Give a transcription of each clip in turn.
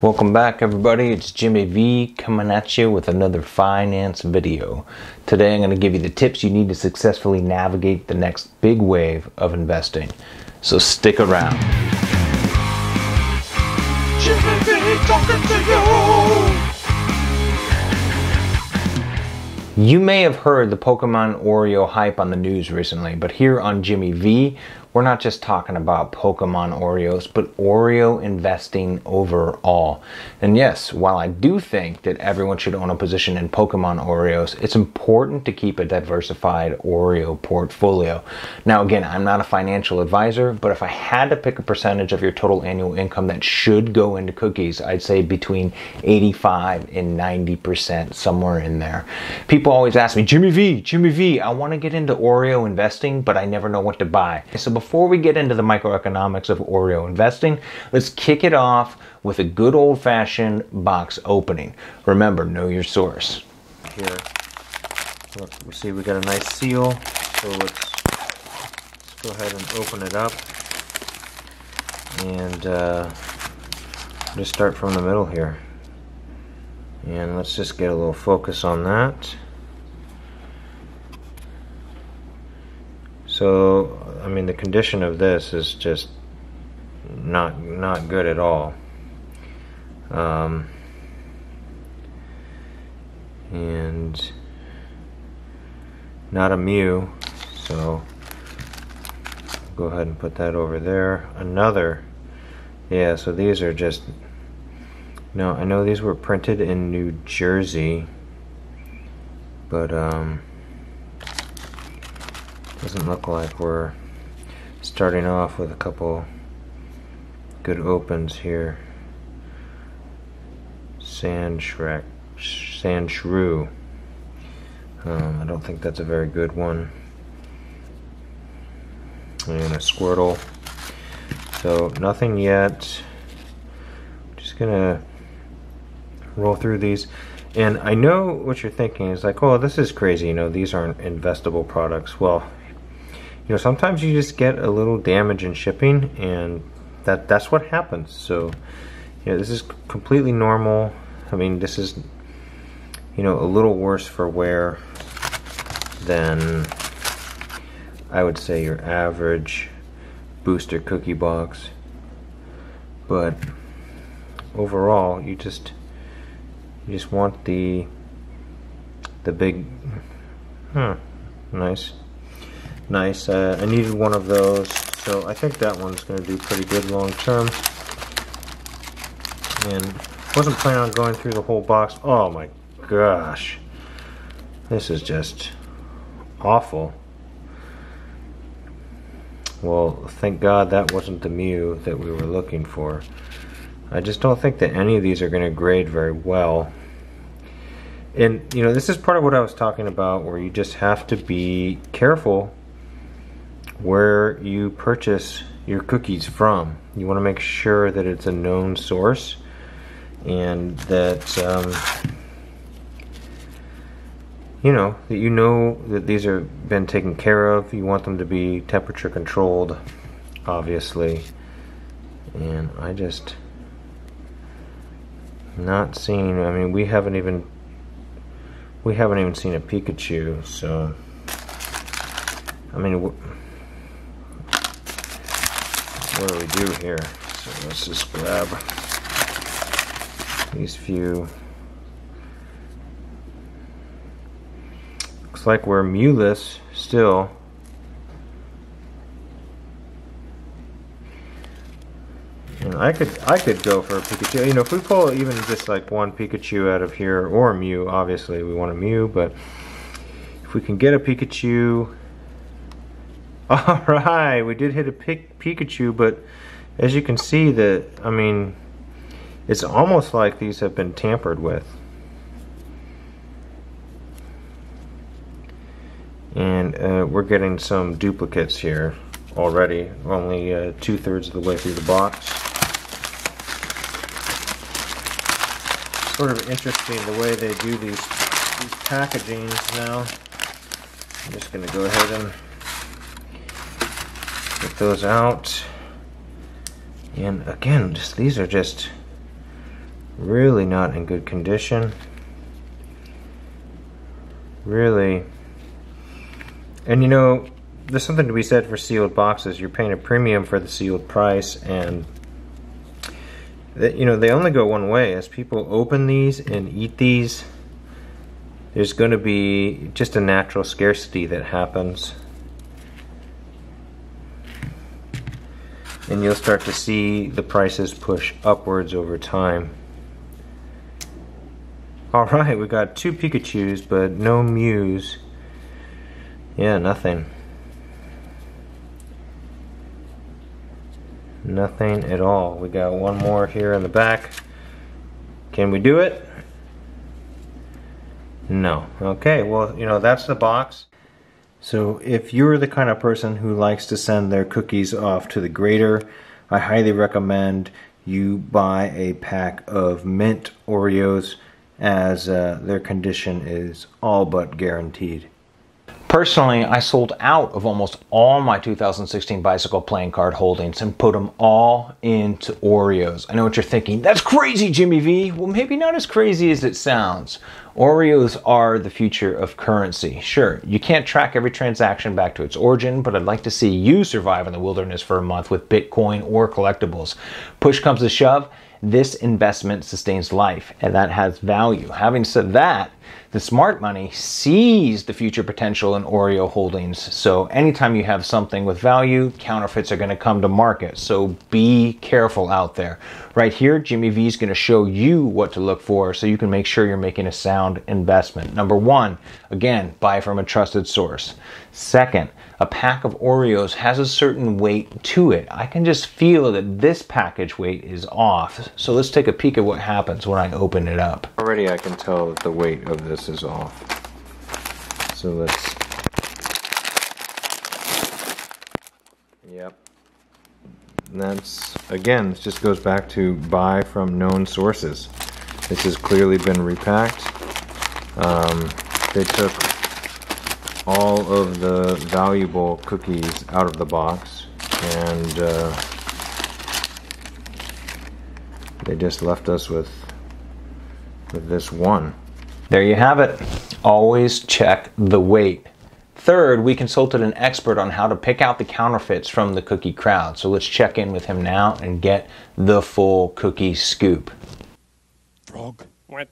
Welcome back everybody, it's Jimmy V coming at you with another finance video. Today I'm going to give you the tips you need to successfully navigate the next big wave of investing. So stick around. Jimmy V talking to you! You may have heard the Pokémon Oreo hype on the news recently, but here on Jimmy V, we're not just talking about Pokémon Oreos, but Oreo investing overall. And yes, while I do think that everyone should own a position in Pokémon Oreos, it's important to keep a diversified Oreo portfolio. Now again, I'm not a financial advisor, but if I had to pick a percentage of your total annual income that should go into cookies, I'd say between 85 and 90%, somewhere in there. People always ask me, Jimmy V, I want to get into Oreo investing, but I never know what to buy. So before we get into the microeconomics of Oreo investing, let's kick it off with a good old-fashioned box opening. Remember, know your source. Here, look, we see we got a nice seal, so let's go ahead and open it up. And just start from the middle here. And let's just get a little focus on that. So, I mean, the condition of this is just not good at all. And not a Mew, so go ahead and put that over there. Another, yeah, so these are just, no, I know these were printed in New Jersey, but doesn't look like we're starting off with a couple good opens here. Sandshrew. I don't think that's a very good one. And a Squirtle. So nothing yet. Just gonna roll through these. And I know what you're thinking is like, oh, this is crazy, you know, these aren't investable products. Well, you know, sometimes you just get a little damage in shipping, and that's what happens. So, you know, this is completely normal. I mean, this is, you know, a little worse for wear than I would say your average booster cookie box. But overall, you just want the big, nice. I needed one of those, so I think that one's going to do pretty good long term. And wasn't planning on going through the whole box. Oh my gosh, this is just awful. Well, thank God that wasn't the Mew that we were looking for. I just don't think that any of these are going to grade very well. And you know, this is part of what I was talking about, where you just have to be careful where you purchase your cookies from. You want to make sure that it's a known source, and that you know that these are been taken care of. You want them to be temperature controlled, obviously. And I just not seen, I mean, we haven't even seen a Pikachu, so I mean, what do we do here? So let's just grab these few. Looks like we're Mewless still. And I could go for a Pikachu. You know, if we pull even just like one Pikachu out of here, or a Mew, obviously we want a Mew, but if we can get a Pikachu. Alright, we did hit a Pikachu, but as you can see, that, I mean, it's almost like these have been tampered with. And we're getting some duplicates here already, only 2/3 of the way through the box. Sort of interesting the way they do these packagings now. I'm just going to go ahead and get those out. And again, these are just Really not in good condition. Really. And you know, there's something to be said for sealed boxes. You're paying a premium for the sealed price, and you know, they only go one way. As people open these and eat these, there's going to be just a natural scarcity that happens. And you'll start to see the prices push upwards over time. Alright, we got 2 Pikachus, but no Mews. Yeah, nothing. Nothing at all. We got one more here in the back. Can we do it? No. Okay, well, you know, that's the box. So if you're the kind of person who likes to send their cookies off to the grater, I highly recommend you buy a pack of mint Oreos, as their condition is all but guaranteed. Personally, I sold out of almost all my 2016 bicycle playing card holdings and put them all into Oreos. I know what you're thinking, that's crazy, Jimmy V. Well, maybe not as crazy as it sounds. Oreos are the future of currency. Sure, you can't track every transaction back to its origin, but I'd like to see you survive in the wilderness for a month with Bitcoin or collectibles. Push comes to shove, this investment sustains life, and that has value. Having said that, the smart money sees the future potential in Oreo holdings. So anytime you have something with value, counterfeits are going to come to market. So be careful out there. Right here, Jimmy V is going to show you what to look for so you can make sure you're making a sound investment. Number 1, again, buy from a trusted source. Second, a pack of Oreos has a certain weight to it. I can just feel that this package weight is off. So let's take a peek at what happens when I open it up. Already I can tell that the weight of this is off. So let's... Yep. And that's, again, this just goes back to buy from known sources. This has clearly been repacked. They took all of the valuable cookies out of the box, and they just left us with this one. There you have it. Always check the weight. Third, we consulted an expert on how to pick out the counterfeits from the cookie crowd. So let's check in with him now and get the full cookie scoop. Frog? What?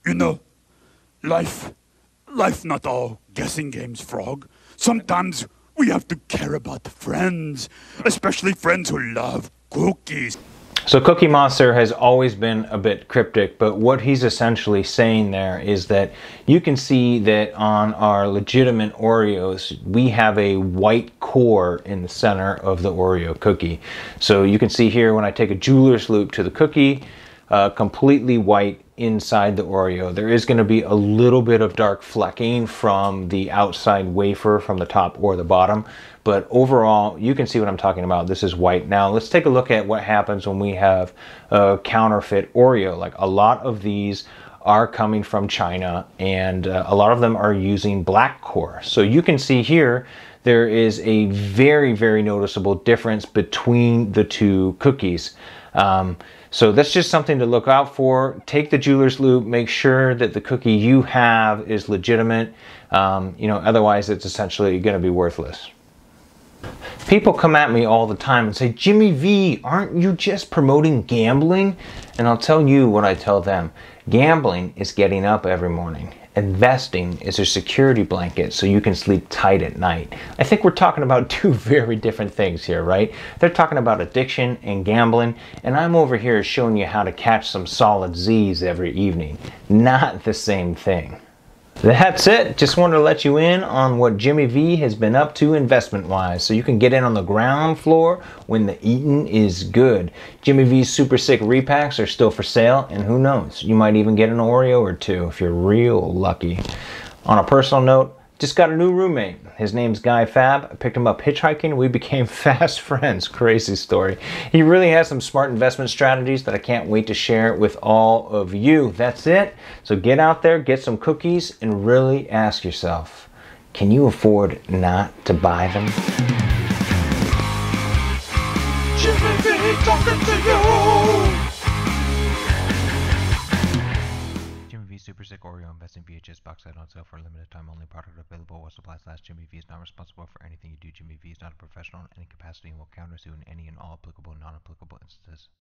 You know, life not all guessing games, Frog. Sometimes we have to care about friends, especially friends who love cookies. So Cookie Monster has always been a bit cryptic, but what he's essentially saying there is that you can see that on our legitimate Oreos, we have a white core in the center of the Oreo cookie. So you can see here when I take a jeweler's loop to the cookie, completely white inside the Oreo. There is going to be a little bit of dark flecking from the outside wafer from the top or the bottom, but overall you can see what I'm talking about. This is white. Now let's take a look at what happens when we have a counterfeit Oreo. Like, a lot of these are coming from China, and a lot of them are using black core. So you can see here there is a very, very noticeable difference between the two cookies. So that's just something to look out for. Take the jeweler's loop, make sure that the cookie you have is legitimate. You know, otherwise it's essentially going to be worthless. People come at me all the time and say, Jimmy V, aren't you just promoting gambling? And I'll tell you what I tell them. Gambling is getting up every morning. Investing is a security blanket so you can sleep tight at night. I think we're talking about two very different things here, right? They're talking about addiction and gambling, and I'm over here showing you how to catch some solid Z's every evening. Not the same thing. That's it. Just wanted to let you in on what Jimmy V has been up to investment-wise, so you can get in on the ground floor when the eating is good. Jimmy V's super sick repacks are still for sale, and who knows, you might even get an Oreo or two if you're real lucky. On a personal note, just got a new roommate. His name's Guy Fab. I picked him up hitchhiking and we became fast friends. Crazy story. He really has some smart investment strategies that I can't wait to share with all of you. That's it. So get out there, get some cookies, and really ask yourself, can you afford not to buy them? Jimmy V talking to you. Stick Oreo Investing VHS box set on sale for a limited time only. Product available while supplies last. Jimmy V is not responsible for anything you do. Jimmy V is not a professional in any capacity and will countersue in any and all applicable and non-applicable instances.